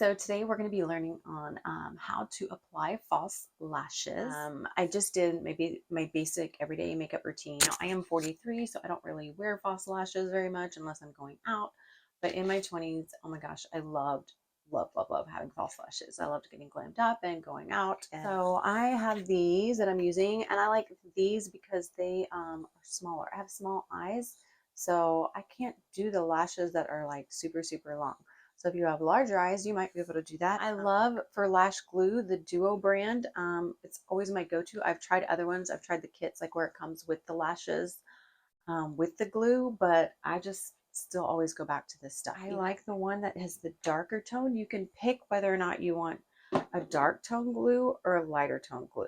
So today we're going to be learning on how to apply false lashes. I just did maybe my basic everyday makeup routine. Now, I am 43, so I don't really wear false lashes very much unless I'm going out. But in my 20s, oh my gosh, I love having false lashes. I loved getting glammed up and going out. And so I have these that I'm using, and I like these because they are smaller. I have small eyes, so I can't do the lashes that are like super long. So if you have larger eyes, you might be able to do that. I love for lash glue the Duo brand. It's always my go-to. I've tried other ones. I've tried the kits like where it comes with the lashes with the glue, but I just still always go back to this stuff. I like the one that has the darker tone. You can pick whether or not you want a dark tone glue or a lighter tone glue.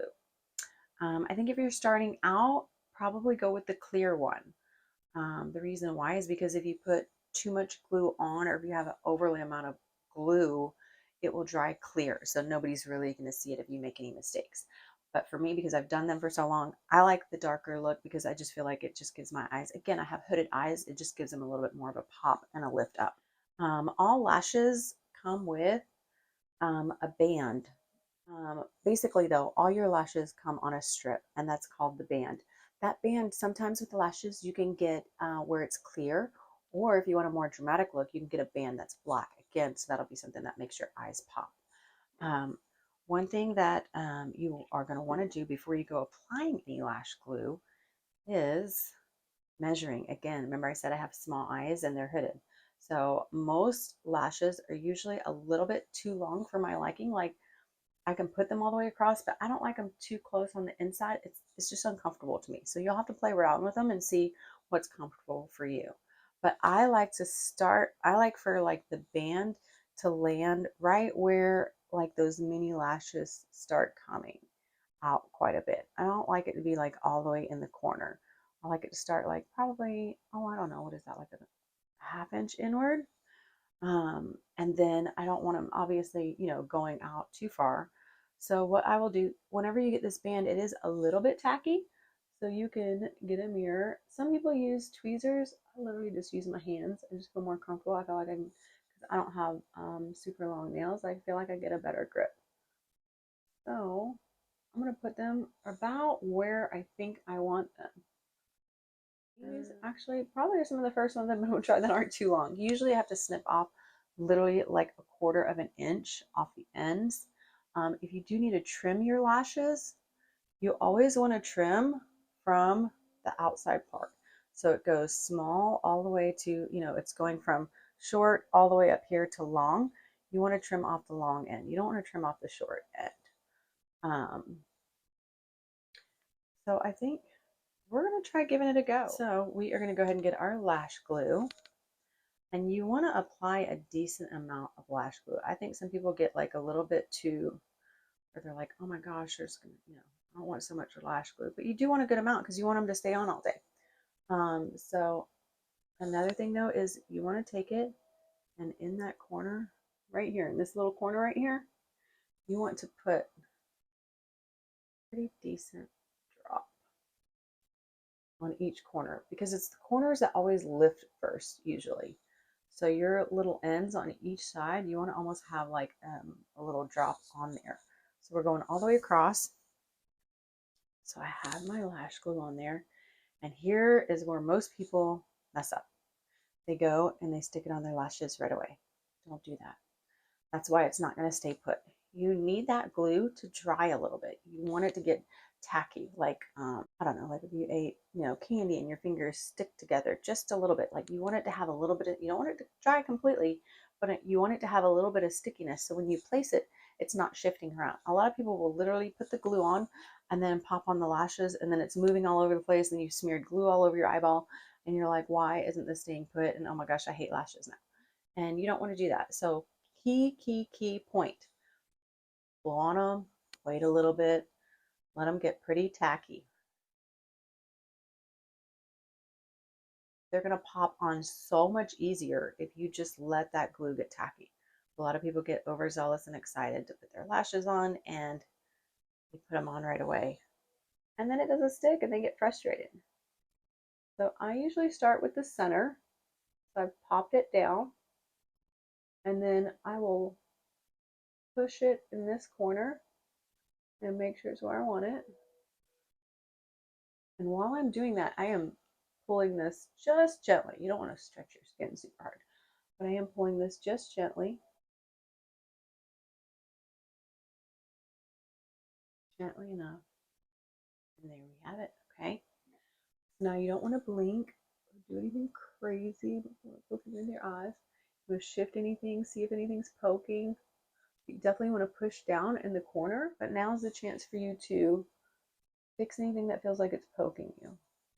I think if you're starting out, probably go with the clear one. The reason why is because if you put too much glue on, or if you have an overly amount of glue, it will dry clear. So nobody's really going to see it if you make any mistakes. But for me, because I've done them for so long, I like the darker look because I just feel like it just gives my eyes, again, I have hooded eyes. It just gives them a little bit more of a pop and a lift up. All lashes come with a band. Basically, though, all your lashes come on a strip, and that's called the band. That band, sometimes with the lashes, you can get where it's clear, or if you want a more dramatic look, you can get a band that's black. Again, so that'll be something that makes your eyes pop. One thing that you are going to want to do before you go applying any lash glue is measuring. Again, remember I said I have small eyes and they're hooded. So most lashes are usually a little bit too long for my liking. Like I can put them all the way across, but I don't like them too close on the inside. It's just uncomfortable to me. So you'll have to play around with them and see what's comfortable for you. But I like to start, I like for like the band to land right where like those mini lashes start coming out quite a bit. I don't like it to be like all the way in the corner. I like it to start like probably, oh, I don't know, what is that, like a half inch inward? And then I don't want them obviously, going out too far. So what I will do, whenever you get this band, it is a little bit tacky. So you can get a mirror. Some people use tweezers. I literally just use my hands. I just feel more comfortable. I feel like because I don't have super long nails, I feel like I get a better grip. So I'm going to put them about where I think I want them. These actually probably are some of the first ones I'm going to try that aren't too long. Usually I have to snip off literally like a quarter of an inch off the ends. If you do need to trim your lashes, you always want to trim from the outside part. So it goes small all the way to, it's going from short all the way up here to long. You want to trim off the long end. You don't want to trim off the short end. So I think we're going to try giving it a go. So we are going to go ahead and get our lash glue. And you want to apply a decent amount of lash glue. I think some people get like a little bit too, or they're like, oh my gosh, there's, I don't want so much lash glue. But you do want a good amount because you want them to stay on all day. So another thing though is you want to take it and in that corner right here, in this little corner right here, you want to put a pretty decent drop on each corner because it's the corners that always lift first usually. So your little ends on each side, you want to almost have like a little drop on there. So we're going all the way across. So I have my lash glue on there. And here is where most people mess up. They go and they stick it on their lashes right away. Don't do that. That's why it's not going to stay put. You need that glue to dry a little bit. You want it to get tacky, like I don't know, like if you ate candy and your fingers stick together just a little bit. Like you want it to have a little bit of, you don't want it to dry completely, but you want it to have a little bit of stickiness. So when you place it, it's not shifting around. A lot of people will literally put the glue on and then pop on the lashes, and then it's moving all over the place, and you smeared glue all over your eyeball, and you're like, why isn't this staying put? And oh my gosh, I hate lashes now. And you don't want to do that. So key point. Blow on them, wait a little bit, let them get pretty tacky. They're going to pop on so much easier if you just let that glue get tacky. A lot of people get overzealous and excited to put their lashes on and they put them on right away. And then it doesn't stick and they get frustrated. So I usually start with the center. So I've popped it down and then I will push it in this corner and make sure it's where I want it. And while I'm doing that, I am pulling this just gently. You don't want to stretch your skin super hard, but I am pulling this just gently. Gently enough. And there we have it, okay? Now you don't want to blink or do anything crazy before looking into your eyes. You want to shift anything, see if anything's poking. You definitely want to push down in the corner, but now's the chance for you to fix anything that feels like it's poking you.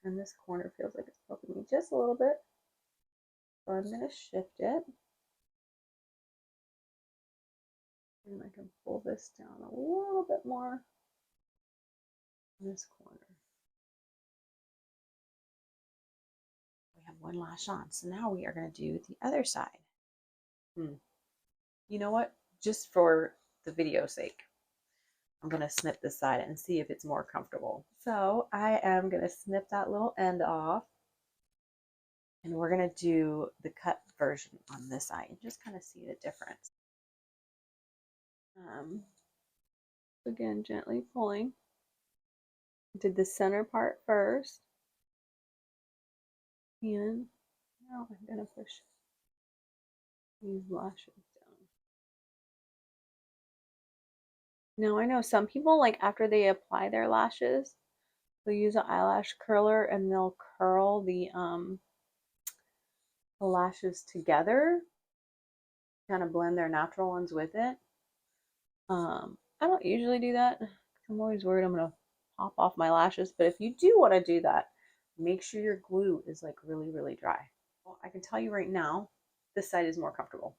And this corner feels like it's poking me just a little bit. So I'm going to shift it. And I can pull this down a little bit more in this corner. We have one lash on. So now we are going to do the other side. You know what? Just for the video's sake, I'm going to snip this side and see if it's more comfortable. So I am going to snip that little end off. And we're going to do the cut version on this side and just kind of see the difference. Again, gently pulling. Did the center part first. And now I'm going to push these lashes down. Now I know some people, like after they apply their lashes, they'll use an eyelash curler and they'll curl the lashes together, kind of blend their natural ones with it. I don't usually do that. I'm always worried I'm going to pop off my lashes, but if you do want to do that, make sure your glue is like really, really dry. Well, I can tell you right now, this side is more comfortable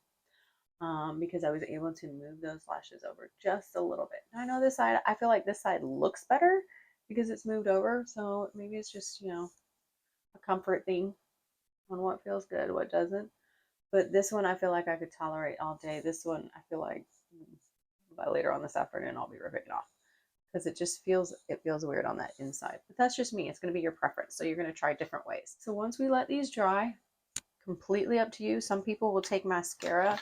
because I was able to move those lashes over just a little bit. Now, I know this side, I feel like this side looks better because it's moved over, so maybe it's just, you know, a comfort thing on what feels good, what doesn't. But this one I feel like I could tolerate all day. This one I feel like by later on this afternoon I'll be ripping it off because it just feels weird on that inside. But that's just me. It's going to be your preference. So you're going to try different ways. So once we let these dry, completely up to you. Some people will take mascara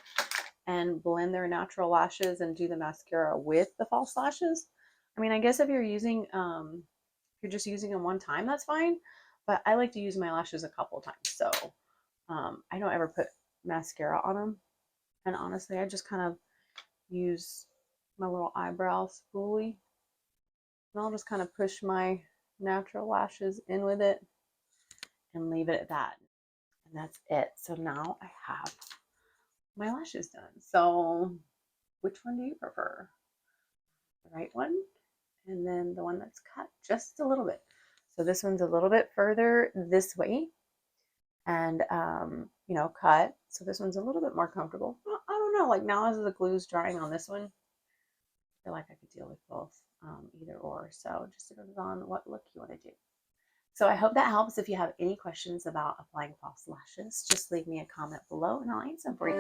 and blend their natural lashes and do the mascara with the false lashes. I mean, I guess if you're using if you're just using them one time, that's fine. But I like to use my lashes a couple times. So I don't ever put mascara on them. And honestly, I just kind of use my little eyebrow spoolie. And I'll just kind of push my natural lashes in with it and leave it at that. And that's it. So now I have my lashes done. So which one do you prefer? The right one? And then the one that's cut just a little bit. So this one's a little bit further this way and, you know, cut. So this one's a little bit more comfortable. Well, I don't know, like now as the glue's drying on this one, I feel like I could deal with both, either or. So just depends on what look you want to do. So I hope that helps. If you have any questions about applying false lashes, just leave me a comment below and I'll answer them for you.